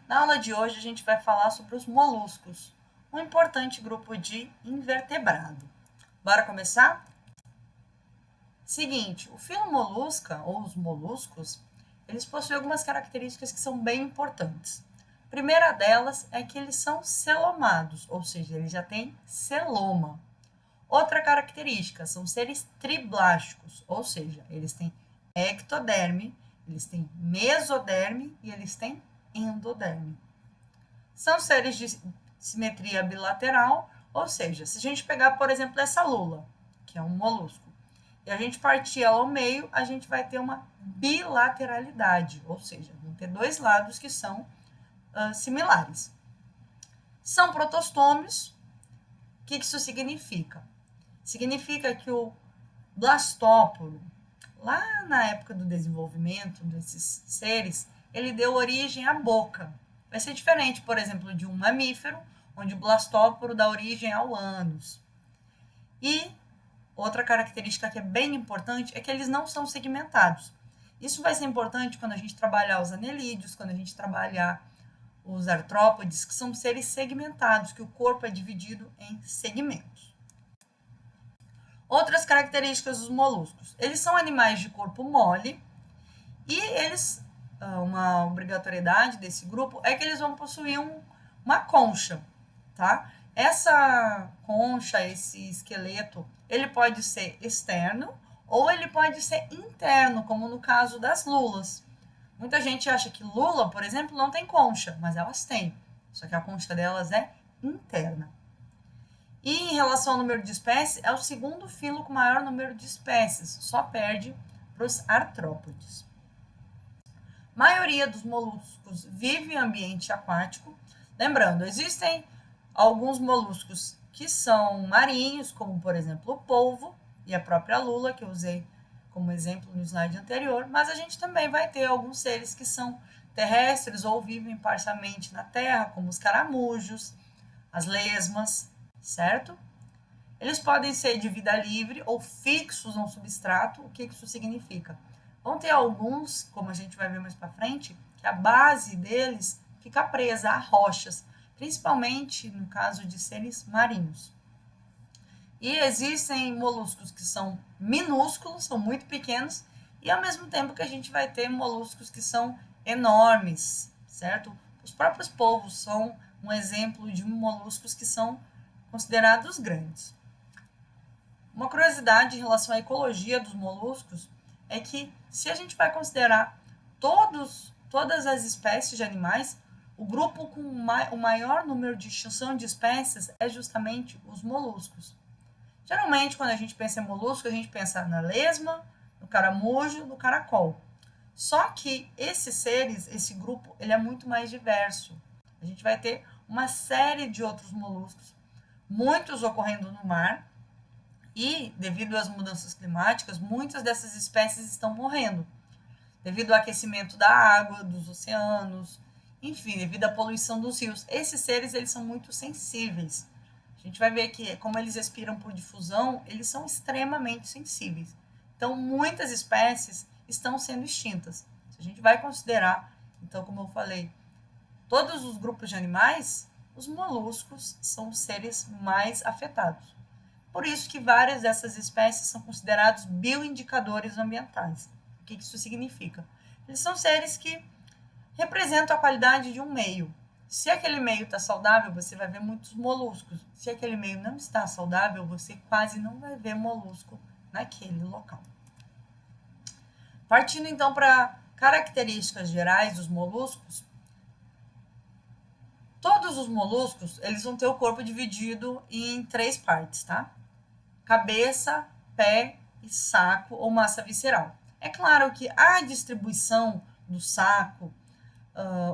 Na aula de hoje a gente vai falar sobre os moluscos, um importante grupo de invertebrado. Bora começar? Seguinte, o filo molusca, ou os moluscos, eles possuem algumas características que são bem importantes. A primeira delas é que eles são celomados, ou seja, eles já têm celoma. Outra característica, são seres triblásticos, ou seja, eles têm ectoderme, eles têm mesoderme e eles têm endoderme. São seres de simetria bilateral, ou seja, se a gente pegar, por exemplo, essa lula, que é um molusco, e a gente partir ela ao meio, a gente vai ter uma bilateralidade, ou seja, vão ter dois lados que são similares. São protostômios. O que isso significa? Significa que o blastóporo, lá na época do desenvolvimento desses seres, ele deu origem à boca. Vai ser diferente, por exemplo, de um mamífero, onde o blastóporo dá origem ao ânus. E outra característica que é bem importante é que eles não são segmentados. Isso vai ser importante quando a gente trabalhar os anelídeos, quando a gente trabalhar os artrópodes, que são seres segmentados, que o corpo é dividido em segmentos. Outras características dos moluscos. Eles são animais de corpo mole e eles, uma obrigatoriedade desse grupo é que eles vão possuir uma concha, tá? Essa concha, esse esqueleto, ele pode ser externo ou ele pode ser interno, como no caso das lulas. Muita gente acha que lula, por exemplo, não tem concha, mas elas têm. Só que a concha delas é interna. E em relação ao número de espécies, é o segundo filo com maior número de espécies, só perde para os artrópodes. A maioria dos moluscos vive em ambiente aquático. Lembrando, existem alguns moluscos que são marinhos, como por exemplo o polvo e a própria lula, que eu usei como exemplo no slide anterior, mas a gente também vai ter alguns seres que são terrestres ou vivem parcialmente na terra, como os caramujos, as lesmas, certo? Eles podem ser de vida livre ou fixos no substrato. O que isso significa? Vão ter alguns, como a gente vai ver mais para frente, que a base deles fica presa a rochas, principalmente no caso de seres marinhos. E existem moluscos que são minúsculos, são muito pequenos, e ao mesmo tempo que a gente vai ter moluscos que são enormes, certo? Os próprios polvos são um exemplo de moluscos que são considerados grandes. Uma curiosidade em relação à ecologia dos moluscos é que, se a gente vai considerar todas as espécies de animais, o grupo com o maior número de extinção de espécies é justamente os moluscos. Geralmente, quando a gente pensa em molusco, a gente pensa na lesma, no caramujo, no caracol. Só que esses seres, esse grupo, ele é muito mais diverso. A gente vai ter uma série de outros moluscos, muitos ocorrendo no mar, e, devido às mudanças climáticas, muitas dessas espécies estão morrendo, devido ao aquecimento da água, dos oceanos, enfim, devido à poluição dos rios. Esses seres, eles são muito sensíveis. A gente vai ver que, como eles respiram por difusão, eles são extremamente sensíveis. Então, muitas espécies estão sendo extintas. Se a gente vai considerar, então, como eu falei, todos os grupos de animais, os moluscos são os seres mais afetados. Por isso que várias dessas espécies são considerados bioindicadores ambientais. O que isso significa? Eles são seres que representam a qualidade de um meio. Se aquele meio está saudável, você vai ver muitos moluscos. Se aquele meio não está saudável, você quase não vai ver molusco naquele local. Partindo então para características gerais dos moluscos, todos os moluscos, eles vão ter o corpo dividido em 3 partes, tá? Cabeça, pé e saco ou massa visceral. É claro que a distribuição do saco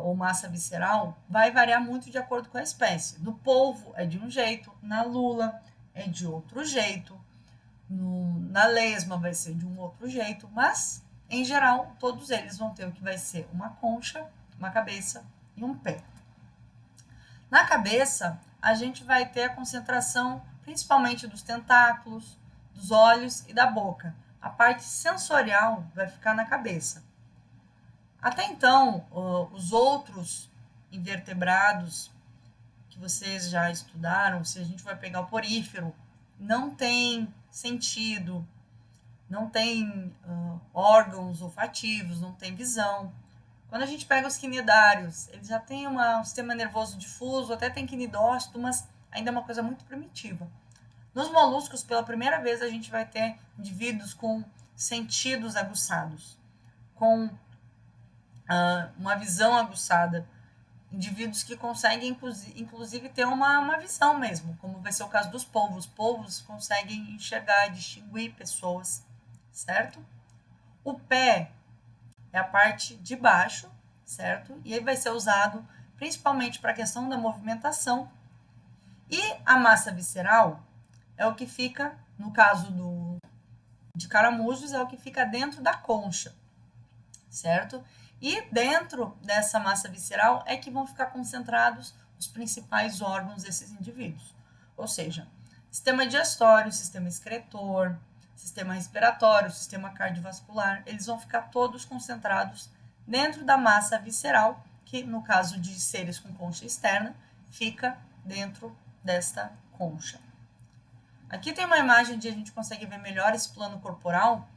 ou massa visceral vai variar muito de acordo com a espécie. No polvo é de um jeito, na lula é de outro jeito, na lesma vai ser de um outro jeito, mas, em geral, todos eles vão ter o que vai ser uma concha, uma cabeça e um pé. Na cabeça, a gente vai ter a concentração principalmente dos tentáculos, dos olhos e da boca. A parte sensorial vai ficar na cabeça. Até então, os outros invertebrados que vocês já estudaram, se a gente vai pegar o porífero, não tem sentido, não tem órgãos olfativos, não tem visão. Quando a gente pega os quinidários, eles já têm um sistema nervoso difuso, até tem quinidócito, mas ainda é uma coisa muito primitiva. Nos moluscos, pela primeira vez, a gente vai ter indivíduos com sentidos aguçados, com uma visão aguçada, indivíduos que conseguem, inclusive, ter uma visão mesmo, como vai ser o caso dos polvos. Polvos conseguem enxergar, distinguir pessoas, certo? O pé é a parte de baixo, certo? E ele vai ser usado principalmente para a questão da movimentação. E a massa visceral é o que fica, no caso de caramujos, é o que fica dentro da concha, certo? E dentro dessa massa visceral é que vão ficar concentrados os principais órgãos desses indivíduos. Ou seja, sistema digestório, sistema excretor, sistema respiratório, sistema cardiovascular, eles vão ficar todos concentrados dentro da massa visceral, que no caso de seres com concha externa, fica dentro desta concha. Aqui tem uma imagem onde a gente consegue ver melhor esse plano corporal.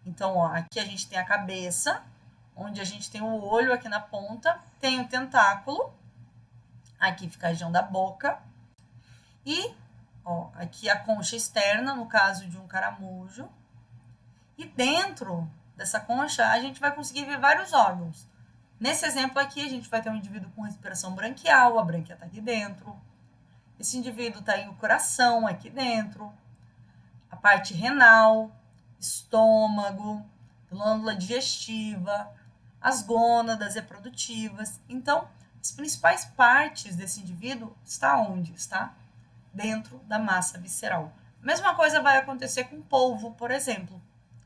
Então, ó, aqui a gente tem a cabeça, onde a gente tem o olho aqui na ponta, tem o tentáculo, aqui fica a região da boca, e ó, aqui a concha externa, no caso de um caramujo, e dentro dessa concha a gente vai conseguir ver vários órgãos. Nesse exemplo aqui, a gente vai ter um indivíduo com respiração branquial, a brânquia está aqui dentro. Esse indivíduo tem o coração aqui dentro, a parte renal, estômago, glândula digestiva, as gônadas reprodutivas. Então, as principais partes desse indivíduo está onde? Está dentro da massa visceral. A mesma coisa vai acontecer com o polvo, por exemplo,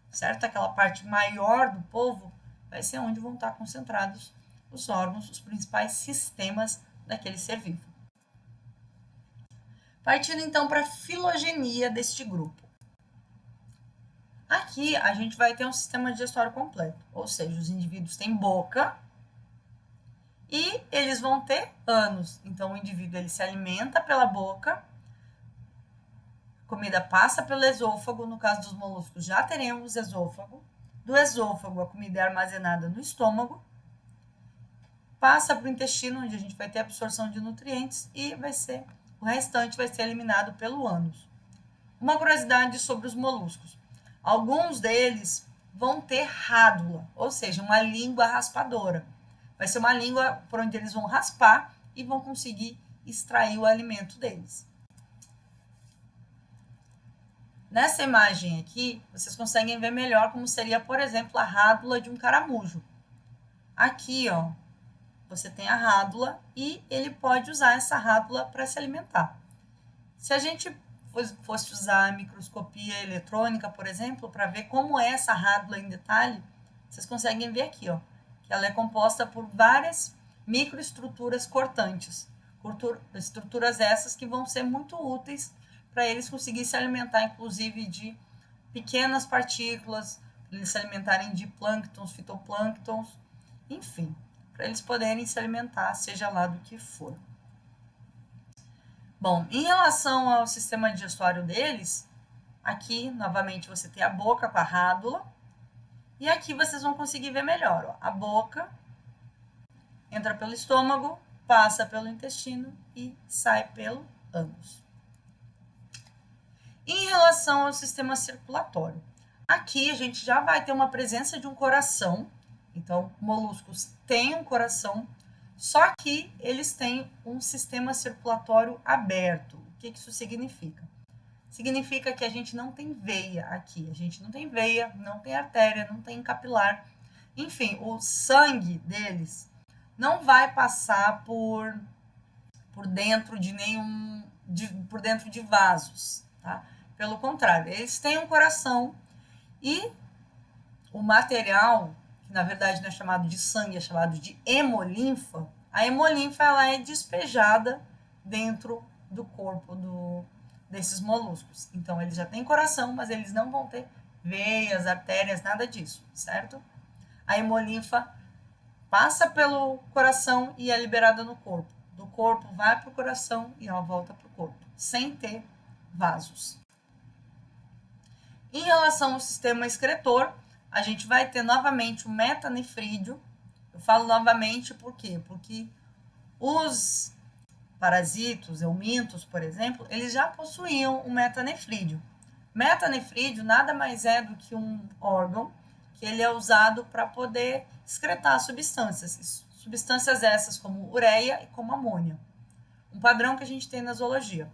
certo? Aquela parte maior do polvo vai ser onde vão estar concentrados os órgãos, os principais sistemas daquele ser vivo. Partindo então para a filogenia deste grupo. Aqui a gente vai ter um sistema digestório completo, ou seja, os indivíduos têm boca e eles vão ter ânus. Então o indivíduo ele se alimenta pela boca, a comida passa pelo esôfago, no caso dos moluscos já teremos esôfago, do esôfago a comida é armazenada no estômago, passa para o intestino, onde a gente vai ter absorção de nutrientes e o restante vai ser eliminado pelo ânus. Uma curiosidade sobre os moluscos. Alguns deles vão ter rádula, ou seja, uma língua raspadora. Vai ser uma língua por onde eles vão raspar e vão conseguir extrair o alimento deles. Nessa imagem aqui, vocês conseguem ver melhor como seria, por exemplo, a rádula de um caramujo. Aqui, ó, você tem a rádula e ele pode usar essa rádula para se alimentar. Se a gente fosse usar a microscopia eletrônica, por exemplo, para ver como é essa rádula em detalhe, vocês conseguem ver aqui, ó, que ela é composta por várias microestruturas cortantes. Estruturas essas que vão ser muito úteis para eles conseguirem se alimentar, inclusive, de pequenas partículas, para eles se alimentarem de plânctons, fitoplânctons, enfim, para eles poderem se alimentar, seja lá do que for. Bom, em relação ao sistema digestório deles, aqui, novamente, você tem a boca com a rádula, e aqui vocês vão conseguir ver melhor, ó, a boca entra pelo estômago, passa pelo intestino e sai pelo ânus. Em relação ao sistema circulatório, aqui a gente já vai ter uma presença de um coração, então moluscos têm um coração, só que eles têm um sistema circulatório aberto. O que isso significa? Significa que a gente não tem veia aqui, a gente não tem veia, não tem artéria, não tem capilar. Enfim, o sangue deles não vai passar por dentro por dentro de vasos, tá? Pelo contrário, eles têm um coração e o material, que na verdade não é chamado de sangue, é chamado de hemolinfa, a hemolinfa ela é despejada dentro do corpo desses moluscos. Então, eles já têm coração, mas eles não vão ter veias, artérias, nada disso, certo? A hemolinfa passa pelo coração e é liberada no corpo. Do corpo vai para o coração e ela volta para o corpo, sem ter vasos. Em relação ao sistema excretor, a gente vai ter novamente o metanefrídeo. Eu falo novamente por quê? Porque os parasitos, eumintos, por exemplo, eles já possuíam o metanefrídeo. Metanefrídeo nada mais é do que um órgão que ele é usado para poder excretar substâncias. Substâncias essas como ureia e como amônia. Um padrão que a gente tem na zoologia.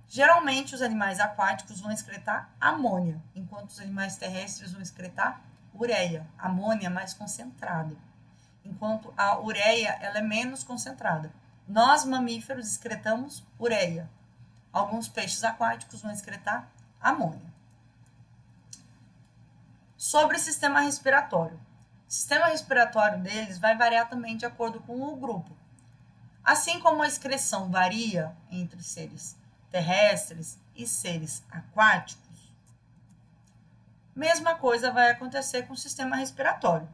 Geralmente, os animais aquáticos vão excretar amônia, enquanto os animais terrestres vão excretar ureia. A amônia é mais concentrada, enquanto a ureia ela é menos concentrada. Nós, mamíferos, excretamos ureia. Alguns peixes aquáticos vão excretar amônia. Sobre o sistema respiratório. O sistema respiratório deles vai variar também de acordo com o grupo. Assim como a excreção varia entre seres terrestres e seres aquáticos, mesma coisa vai acontecer com o sistema respiratório.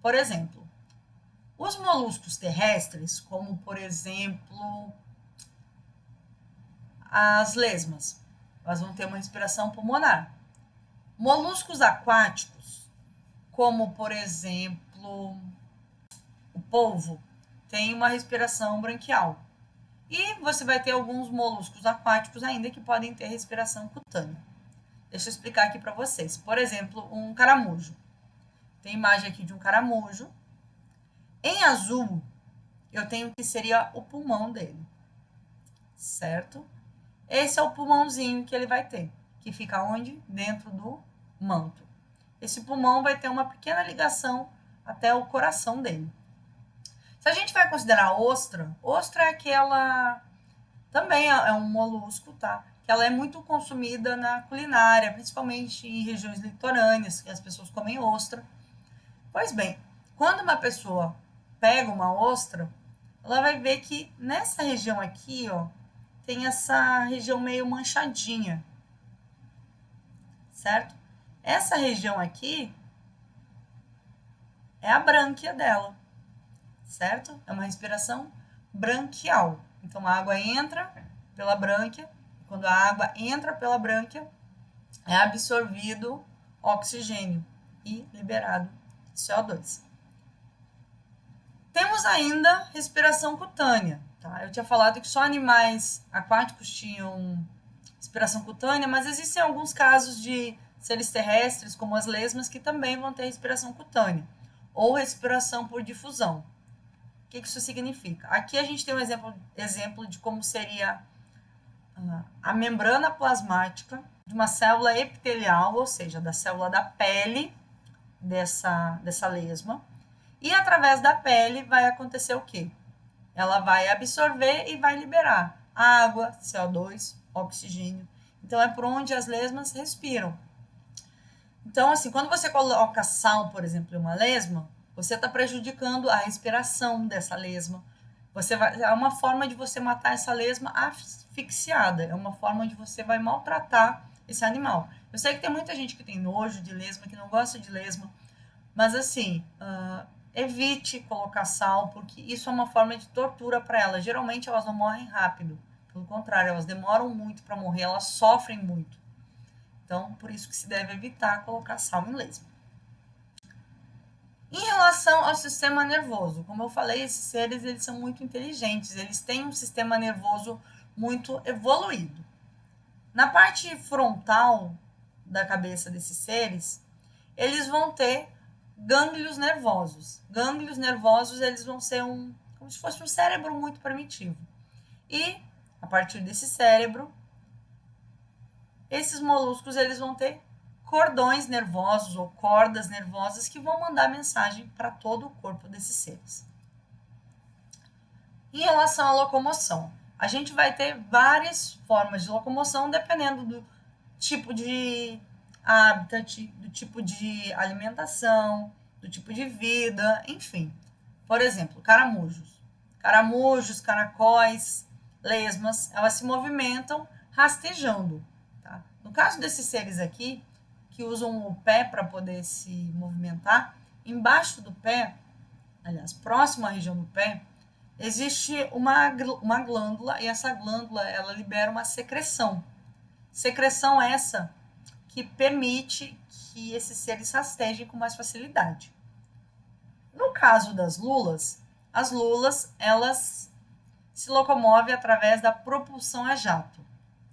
Por exemplo, os moluscos terrestres, como por exemplo as lesmas, elas vão ter uma respiração pulmonar. Moluscos aquáticos, como por exemplo o polvo, tem uma respiração branquial. E você vai ter alguns moluscos aquáticos ainda que podem ter respiração cutânea. Deixa eu explicar aqui para vocês. Por exemplo, um caramujo. Tem imagem aqui de um caramujo. Em azul, eu tenho que seria o pulmão dele, certo? Esse é o pulmãozinho que ele vai ter, que fica onde? Dentro do manto. Esse pulmão vai ter uma pequena ligação até o coração dele. Se a gente vai considerar a ostra, ostra é aquela, também é um molusco, tá? Que ela é muito consumida na culinária, principalmente em regiões litorâneas, que as pessoas comem ostra. Pois bem, quando uma pessoa pega uma ostra, ela vai ver que nessa região aqui, ó, tem essa região meio manchadinha, certo? Essa região aqui é a brânquia dela, certo? É uma respiração branquial. Então, a água entra pela brânquia. Quando a água entra pela brânquia, é absorvido oxigênio e liberado CO2. Temos ainda respiração cutânea. Tá? Eu tinha falado que só animais aquáticos tinham respiração cutânea, mas existem alguns casos de seres terrestres, como as lesmas, que também vão ter respiração cutânea, ou respiração por difusão. O que isso significa? Aqui a gente tem um exemplo de como seria a membrana plasmática de uma célula epitelial, ou seja, da célula da pele dessa lesma. E através da pele vai acontecer o quê? Ela vai absorver e vai liberar água, CO2, oxigênio. Então, é por onde as lesmas respiram. Então, assim, quando você coloca sal, por exemplo, em uma lesma, você está prejudicando a respiração dessa lesma. É uma forma de você matar essa lesma asfixiada. É uma forma de você vai maltratar esse animal. Eu sei que tem muita gente que tem nojo de lesma, que não gosta de lesma. Mas, assim, evite colocar sal, porque isso é uma forma de tortura para elas. Geralmente, elas não morrem rápido. Pelo contrário, elas demoram muito para morrer, elas sofrem muito. Então, por isso que se deve evitar colocar sal em lesma. Em relação ao sistema nervoso, como eu falei, esses seres eles são muito inteligentes, eles têm um sistema nervoso muito evoluído. Na parte frontal da cabeça desses seres, eles vão ter gânglios nervosos. Gânglios nervosos, eles vão ser como se fosse um cérebro muito primitivo. E, a partir desse cérebro, esses moluscos eles vão ter cordões nervosos ou cordas nervosas que vão mandar mensagem para todo o corpo desses seres. Em relação à locomoção, a gente vai ter várias formas de locomoção dependendo do tipo de habitat, do tipo de alimentação, do tipo de vida, enfim. Por exemplo, caramujos. Caramujos, caracóis, lesmas, elas se movimentam rastejando. Tá? No caso desses seres aqui, que usam o pé para poder se movimentar, embaixo do pé aliás, próximo à região do pé, existe uma glândula, e essa glândula, ela libera uma secreção. Secreção essa que permite que esses seres rastejem com mais facilidade. No caso das lulas, as lulas, elas se locomovem através da propulsão a jato,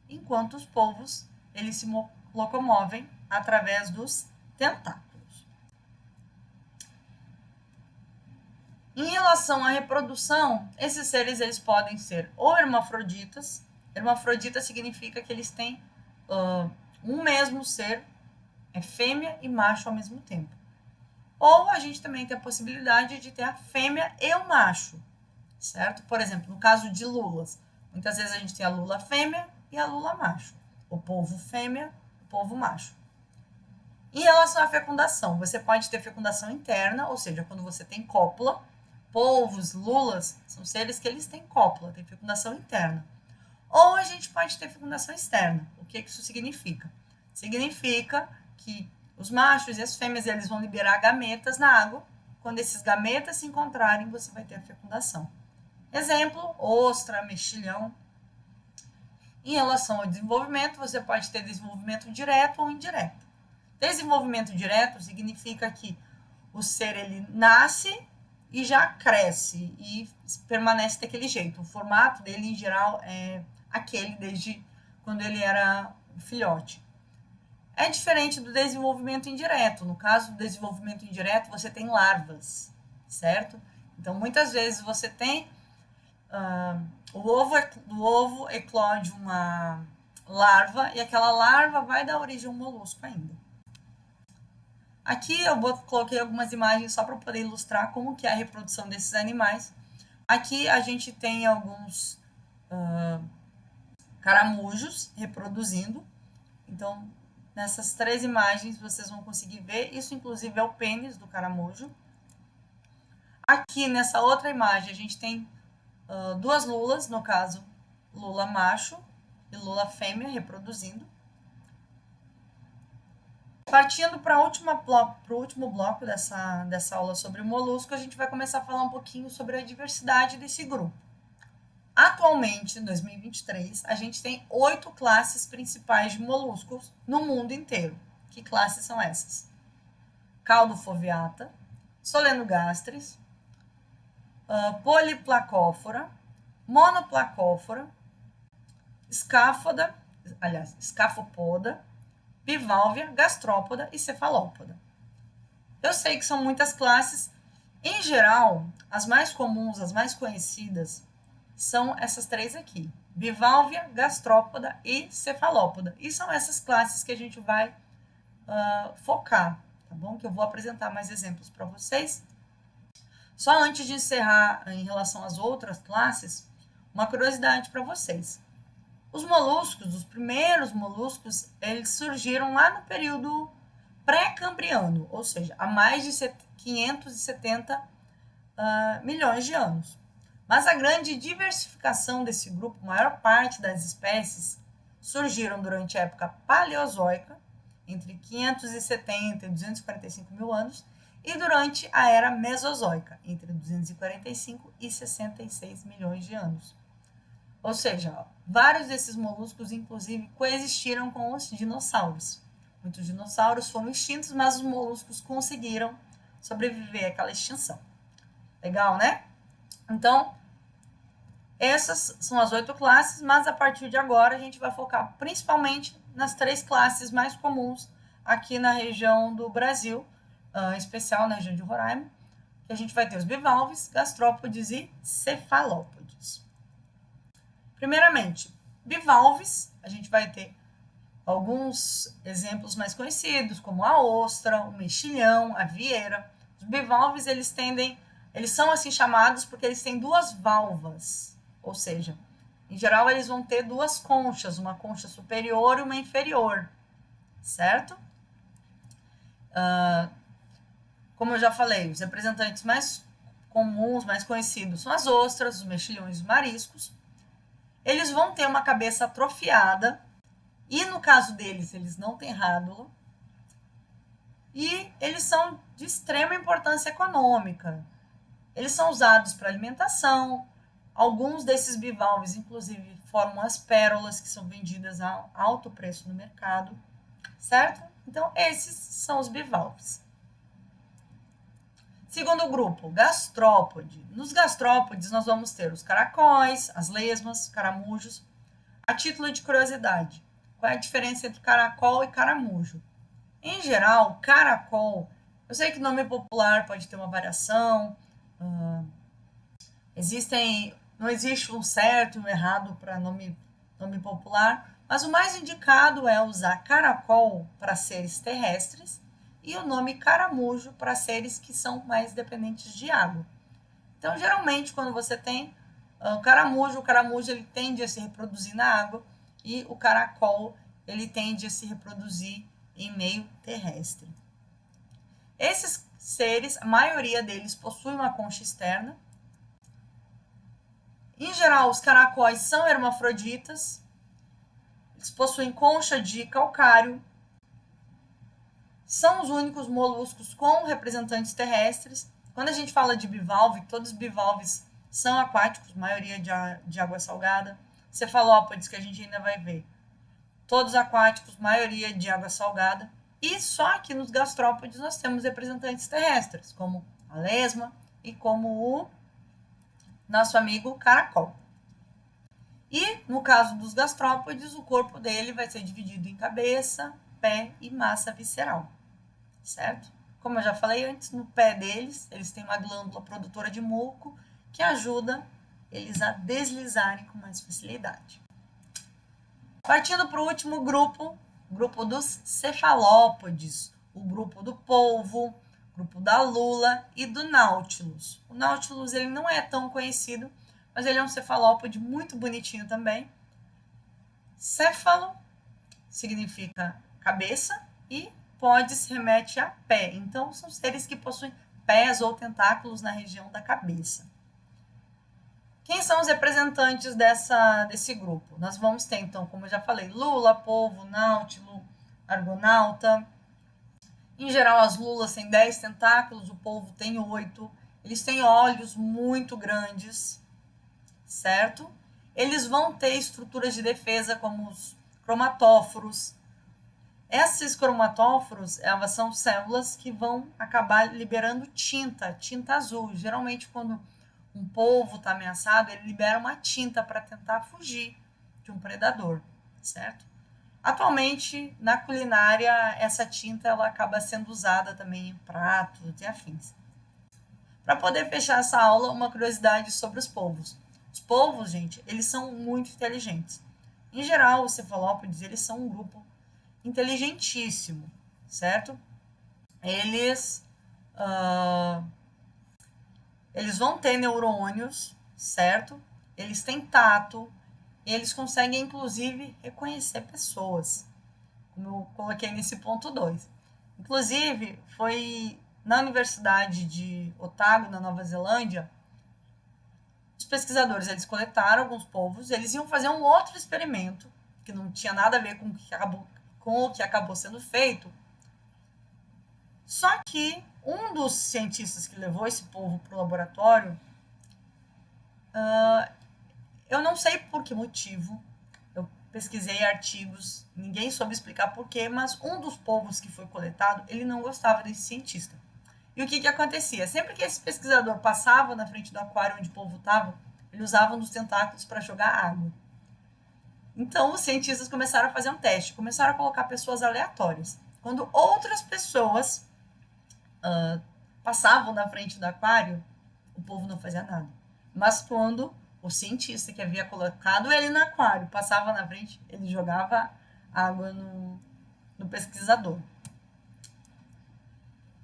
enquanto os polvos, eles se locomovem através dos tentáculos. Em relação à reprodução, esses seres eles podem ser ou hermafroditas. Hermafrodita significa que eles têm um mesmo ser, é fêmea e macho ao mesmo tempo. Ou a gente também tem a possibilidade de ter a fêmea e o macho, certo? Por exemplo, no caso de lulas, muitas vezes a gente tem a lula fêmea e a lula macho, o polvo fêmea, o polvo macho. Em relação à fecundação, você pode ter fecundação interna, ou seja, quando você tem cópula. Polvos, lulas, são seres que eles têm cópula, têm fecundação interna. Ou a gente pode ter fecundação externa. O que isso significa? Significa que os machos e as fêmeas eles vão liberar gametas na água. Quando esses gametas se encontrarem, você vai ter a fecundação. Exemplo, ostra, mexilhão. Em relação ao desenvolvimento, você pode ter desenvolvimento direto ou indireto. Desenvolvimento direto significa que o ser ele nasce e já cresce e permanece daquele jeito. O formato dele, em geral, é aquele desde quando ele era filhote. É diferente do desenvolvimento indireto. No caso do desenvolvimento indireto, você tem larvas, certo? Então, muitas vezes você tem o ovo eclode uma larva e aquela larva vai dar origem a um molusco ainda. Aqui eu coloquei algumas imagens só para poder ilustrar como que é a reprodução desses animais. Aqui a gente tem alguns caramujos reproduzindo. Então, nessas 3 imagens vocês vão conseguir ver. Isso, inclusive, é o pênis do caramujo. Aqui, nessa outra imagem, a gente tem 2 lulas, no caso, lula macho e lula fêmea reproduzindo. Partindo para o último bloco dessa aula sobre o molusco, a gente vai começar a falar um pouquinho sobre a diversidade desse grupo. Atualmente, em 2023, a gente tem 8 classes principais de moluscos no mundo inteiro. Que classes são essas? Caldofoveata, Solenogastris, Poliplacófora, Monoplacófora, Escafopoda, Bivalvia, Gastrópoda e Cefalópoda. Eu sei que são muitas classes. Em geral, as mais comuns, as mais conhecidas, são essas 3 aqui. Bivalvia, Gastrópoda e Cefalópoda. E são essas classes que a gente vai focar, tá bom? Que eu vou apresentar mais exemplos para vocês. Só antes de encerrar em relação às outras classes, uma curiosidade para vocês. Os moluscos, os primeiros moluscos, eles surgiram lá no período pré-cambriano, ou seja, há mais de 570 milhões de anos. Mas a grande diversificação desse grupo, a maior parte das espécies, surgiram durante a época paleozoica, entre 570 e 245 mil anos, e durante a era mesozoica, entre 245 e 66 milhões de anos. Ou seja, vários desses moluscos, inclusive, coexistiram com os dinossauros. Muitos dinossauros foram extintos, mas os moluscos conseguiram sobreviver àquela extinção. Legal, né? Então, essas são as 8 classes, mas a partir de agora a gente vai focar principalmente nas 3 classes mais comuns aqui na região do Brasil, em especial na região de Roraima, que a gente vai ter os bivalves, gastrópodes e cefalópodes. Primeiramente, bivalves, a gente vai ter alguns exemplos mais conhecidos, como a ostra, o mexilhão, a vieira. Os bivalves, eles são assim chamados porque eles têm 2 valvas, ou seja, em geral eles vão ter 2 conchas, uma concha superior e uma inferior, certo? Como eu já falei, os representantes mais comuns, mais conhecidos são as ostras, os mexilhões e os mariscos. Eles vão ter uma cabeça atrofiada e, no caso deles, eles não têm rádula. E eles são de extrema importância econômica. Eles são usados para alimentação. Alguns desses bivalves, inclusive, formam as pérolas, que são vendidas a alto preço no mercado, certo? Então, esses são os bivalves. Segundo grupo, gastrópode. Nos gastrópodes, nós vamos ter os caracóis, as lesmas, caramujos. A título de curiosidade, qual é a diferença entre caracol e caramujo? Em geral, caracol, eu sei que o nome popular pode ter uma variação, não existe um certo e um errado para nome popular, mas o mais indicado é usar caracol para seres terrestres e o nome caramujo para seres que são mais dependentes de água. Então, geralmente, quando você tem o caramujo ele tende a se reproduzir na água e o caracol ele tende a se reproduzir em meio terrestre. Esses seres, a maioria deles possui uma concha externa. Em geral, os caracóis são hermafroditas. Eles possuem concha de calcário. São os únicos moluscos com representantes terrestres. Quando a gente fala de bivalve, todos os bivalves são aquáticos, maioria de água salgada. Cefalópodes, que a gente ainda vai ver, todos aquáticos, maioria de água salgada. E só que nos gastrópodes nós temos representantes terrestres, como a lesma e como o nosso amigo caracol. E no caso dos gastrópodes, o corpo dele vai ser dividido em cabeça, pé e massa visceral, certo? Como eu já falei antes, no pé deles, eles têm uma glândula produtora de muco que ajuda eles a deslizarem com mais facilidade. Partindo para o último grupo, o grupo dos cefalópodes, o grupo do polvo, o grupo da lula e do náutilus. O náutilus ele não é tão conhecido, mas ele é um cefalópode muito bonitinho também. Céfalo significa cabeça e podes remete a pé. Então, são seres que possuem pés ou tentáculos na região da cabeça. Quem são os representantes desse grupo? Nós vamos ter, então, como eu já falei, lula, polvo, náutilo, argonauta. Em geral, as lulas têm 10 tentáculos, o polvo tem 8. Eles têm olhos muito grandes, certo? Eles vão ter estruturas de defesa, como os cromatóforos. Esses cromatóforos são células que vão acabar liberando tinta azul. Geralmente, quando um polvo está ameaçado, ele libera uma tinta para tentar fugir de um predador, certo? Atualmente, na culinária, essa tinta ela acaba sendo usada também em pratos e afins. Para poder fechar essa aula, uma curiosidade sobre os polvos. Os polvos, gente, eles são muito inteligentes. Em geral, os cefalópodes, eles são um grupo inteligentíssimo, certo? Eles vão ter neurônios, certo? Eles têm tato, eles conseguem, inclusive, reconhecer pessoas, como eu coloquei nesse ponto 2. Inclusive, foi na Universidade de Otago, na Nova Zelândia, os pesquisadores, eles coletaram alguns polvos, eles iam fazer um outro experimento, que não tinha nada a ver com o que acabou sendo feito. Só que um dos cientistas que levou esse polvo para o laboratório, eu não sei por que motivo, eu pesquisei artigos, ninguém soube explicar por quê, mas um dos polvos que foi coletado, ele não gostava desse cientista. E o que acontecia? Sempre que esse pesquisador passava na frente do aquário onde o polvo estava, ele usava um dos tentáculos para jogar água. Então, os cientistas começaram a fazer um teste, começaram a colocar pessoas aleatórias. Quando outras pessoas passavam na frente do aquário, o polvo não fazia nada. Mas quando o cientista que havia colocado ele no aquário passava na frente, ele jogava água no pesquisador.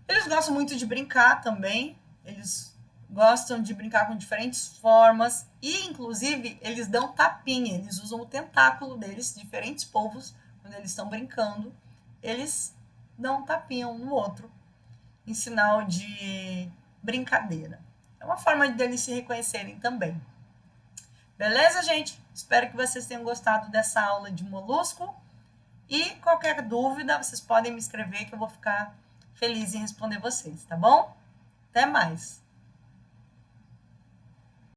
Eles gostam muito de brincar também, eles gostam de brincar com diferentes formas e, inclusive, eles dão tapinha, eles usam o tentáculo deles, diferentes polvos, quando eles estão brincando, eles dão um tapinha um no outro, em sinal de brincadeira. É uma forma de eles se reconhecerem também. Beleza, gente? Espero que vocês tenham gostado dessa aula de molusco. E qualquer dúvida, vocês podem me escrever que eu vou ficar feliz em responder vocês, tá bom? Até mais!